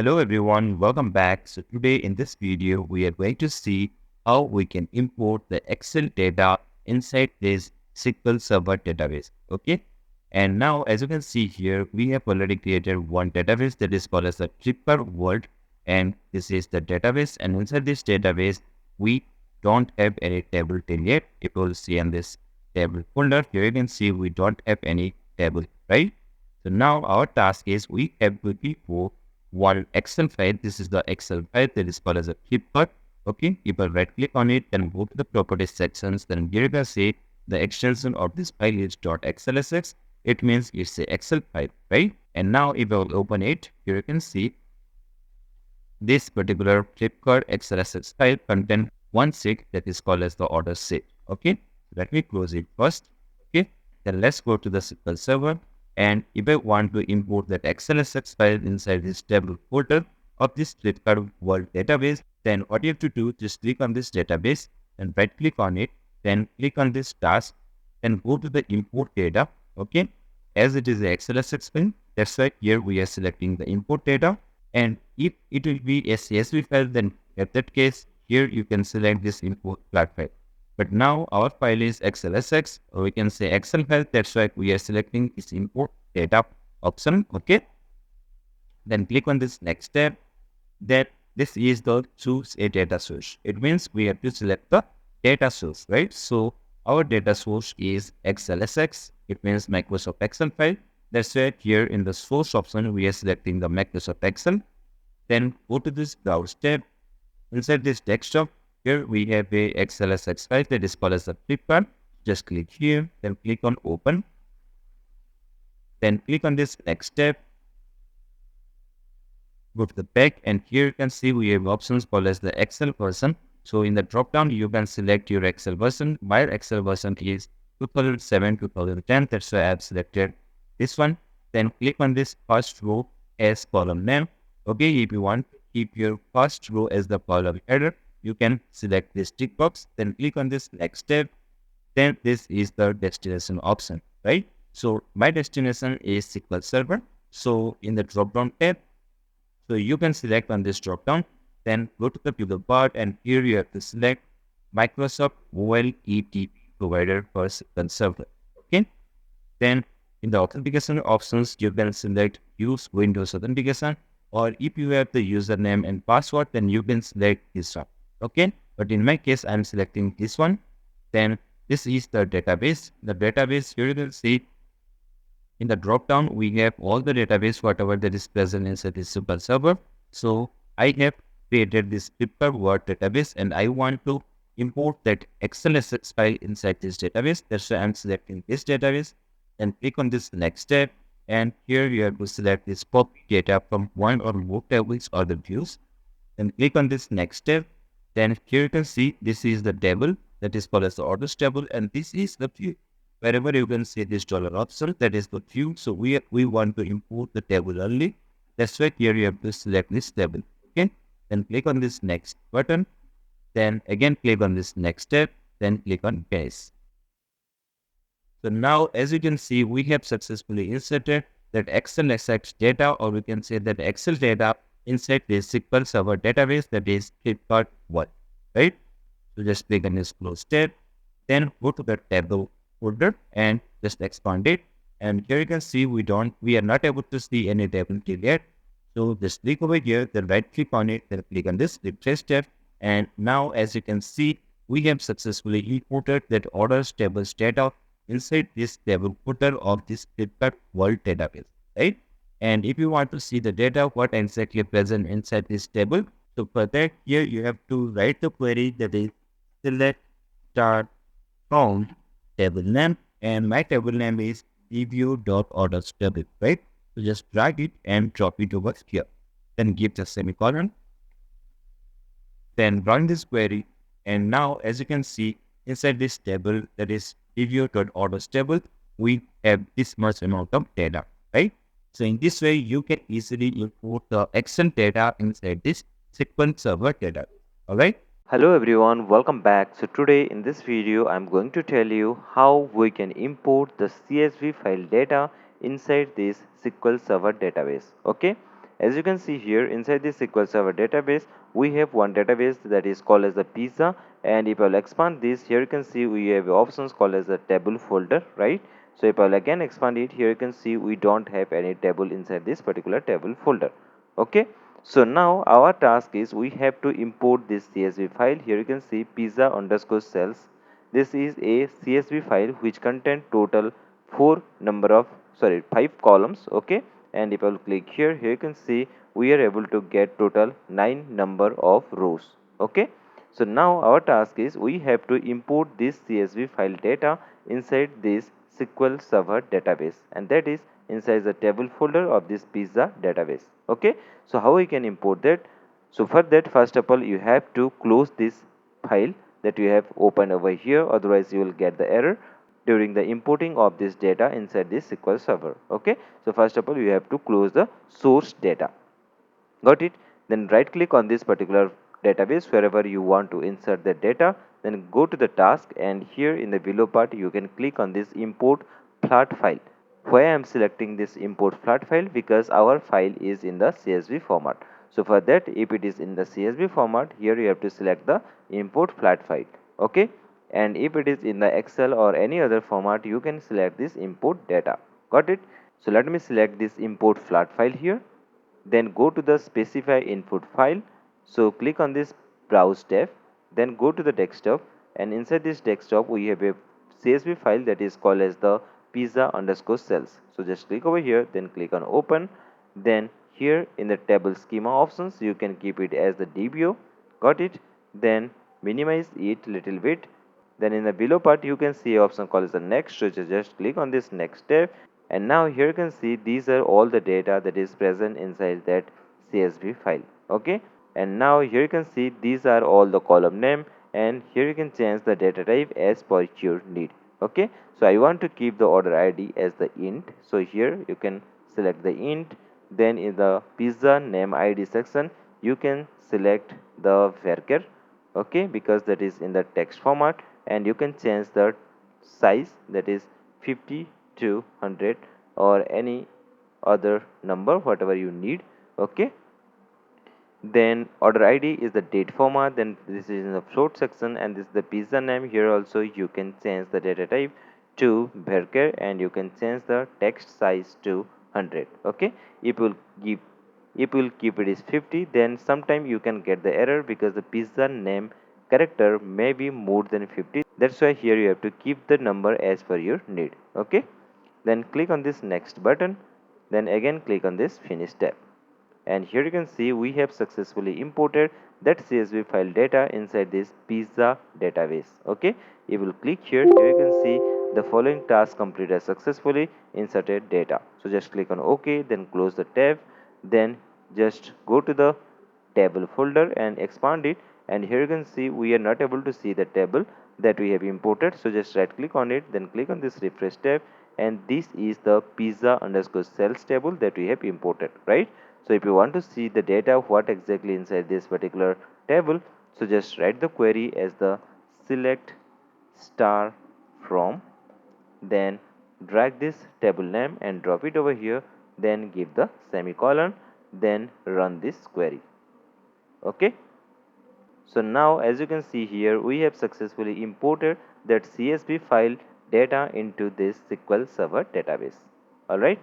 Hello everyone, welcome back. So today in this video, we are going to see how we can import the Excel data inside this SQL Server database. Okay. And now, as you can see here, we have already created one database that is called as the Flipkart World. And this is the database. And inside this database, we don't have any table till yet. If you will see on this table folder, here you can see we don't have any table, right? So now our task is we have to import one Excel file. This is the Excel file that is called as a Flipkart. Okay, if I right click on it and go to the properties sections, then here you can see the extension of this file is .xlsx. It means it's a Excel file, right? And now if I will open it, here you can see this particular Flipkart XLSX file contain one sheet that is called as the order sheet. Okay, let me close it first. Okay, then let's go to the SQL Server. And if I want to import that XLSX file inside this table folder of this Flipkart World database, then what you have to do, just click on this database and right click on it, then click on this task and go to the import data. Okay, as it is a XLSX file, that's why here we are selecting the import data. And if it will be a CSV file, then at that case, here you can select this import flat file. But now our file is XLSX, or we can say Excel file. That's why we are selecting this import data option. Okay. Then click on this next tab. Then this is the choose a data source. It means we have to select the data source, right? So our data source is XLSX. It means Microsoft Excel file. That's why here in the source option, we are selecting the Microsoft Excel. Then go to this browse tab. Inside this desktop, here we have a XLSX file that is called as the Flipkart. Just click here, then click on open. Then click on this next tab. Go to the back, and here you can see we have options called as the Excel version. So in the drop down, you can select your Excel version. My Excel version is 2007 2010. That's why I've selected this one. Then click on this first row as column name. Okay, if you want to keep your first row as the column header, you can select this tick box. Then click on this next tab. Then this is the destination option, right? So my destination is SQL Server. So in the drop down tab, so you can select on this drop down, then go to the people part, and here you have to select Microsoft OLED provider for SQL Server. Okay. Then in the authentication options, you can select use Windows authentication, or if you have the username and password, then you can select this one. Okay. But in my case, I'm selecting this one. Then this is the database. The database, here you can see in the drop down, we have all the database, whatever that is present inside this SQL Server. So I have created this Flipkart Word database, and I want to import that XLSX file inside this database. That's why I'm selecting this database and click on this next tab. And here you have to select this copy data from one or more tables or the views. Then click on this next tab. Then here you can see this is the table that is called as the orders table, and this is the view. Wherever you can see this dollar option, that is the view. So we want to import the table only. That's why here you have to select this table. Okay. Then click on this next button. Then again click on this next tab. Then click on paste. So now, as you can see, we have successfully inserted that XLSX data, or we can say that Excel data inside this SQL Server database that is Flipkart One, right? So just click on this close tab. Then go to the table folder and just expand it. And here you can see we are not able to see any table till yet. So just click over here, then right click on it, then click on this refresh tab. And now, as you can see, we have successfully imported that orders tables data inside this table footer of this Flipkart World database, right? And if you want to see the data, what exactly present inside this table, so for that, here you have to write the query that is select star from table name, and my table name is review.orders table, right? So just drag it and drop it over here. Then give the semicolon. Then run this query. And now, as you can see, inside this table that is review.orders table, we have this much amount of data, right? So in this way, you can easily import the Excel data inside this SQL Server data. All right. Hello everyone, welcome back. So today in this video I'm going to tell you how we can import the CSV file data inside this SQL Server database. Okay, As you can see here, inside this SQL Server database, we have one database that is called as the pizza. And if I'll expand this, here you can see we have options called as the table folder, right? So if I'll again expand it, here you can see we don't have any table inside this particular table folder. Okay. So now our task is we have to import this CSV file. Here you can see pizza underscore cells. This is a CSV file which contains total five columns. Okay. And if I will click here, you can see we are able to get total 9 number of rows. Okay. So now our task is we have to import this CSV file data inside this SQL Server database, and that is inside the table folder of this pizza database. Okay. So how we can import that? So for that, first of all, you have to close this file that you have opened over here, otherwise you will get the error during the importing of this data inside this SQL Server. Okay. So first of all, you have to close the source data. Got it? Then right click on this particular database wherever you want to insert the data. Then go to the task, and here in the below part you can click on this import flat file. Why I am selecting this import flat file? Because our file is in the CSV format. So for that, if it is in the CSV format, here you have to select the import flat file. Okay. And if it is in the Excel or any other format, you can select this import data. Got it? So let me select this import flat file here. Then go to the specify input file. So click on this browse tab, then go to the desktop, and inside this desktop we have a CSV file that is called as the pizza underscore cells. So just click over here, then click on open. Then here in the table schema options you can keep it as the DBO. Got it? Then minimize it little bit. Then in the below part you can see option called as the next. So just click on this next tab, and now here you can see these are all the data that is present inside that CSV file. Okay. And now here you can see these are all the column name, and here you can change the data type as per your need. Okay. So I want to keep the order ID as the int, so here you can select the int. Then in the pizza name ID section you can select the varchar. Okay, because that is in the text format, and you can change the size, that is 50 to 100 or any other number whatever you need. Okay. Then order ID is the date format, then this is in the float section, and this is the pizza name. Here also you can change the data type to varchar, and you can change the text size to 100. Okay. If you give if you will keep it is 50, then sometime you can get the error because the pizza name character may be more than 50. That's why here you have to keep the number as per your need. Okay. Then click on this next button, then again click on this finish tab, and here you can see we have successfully imported that CSV file data inside this pizza database. Okay. If you click here, you can see the following task completed successfully inserted data. So just click on OK, then close the tab, then just go to the table folder and expand it, and here you can see we are not able to see the table that we have imported. So just right click on it, then click on this refresh tab, and this is the pizza underscore cells table that we have imported, right? So if you want to see the data what exactly inside this particular table, so just write the query as the select star from, then drag this table name and drop it over here, then give the semicolon, then run this query. Okay. So now as you can see here, we have successfully imported that CSV file data into this SQL Server database. Alright.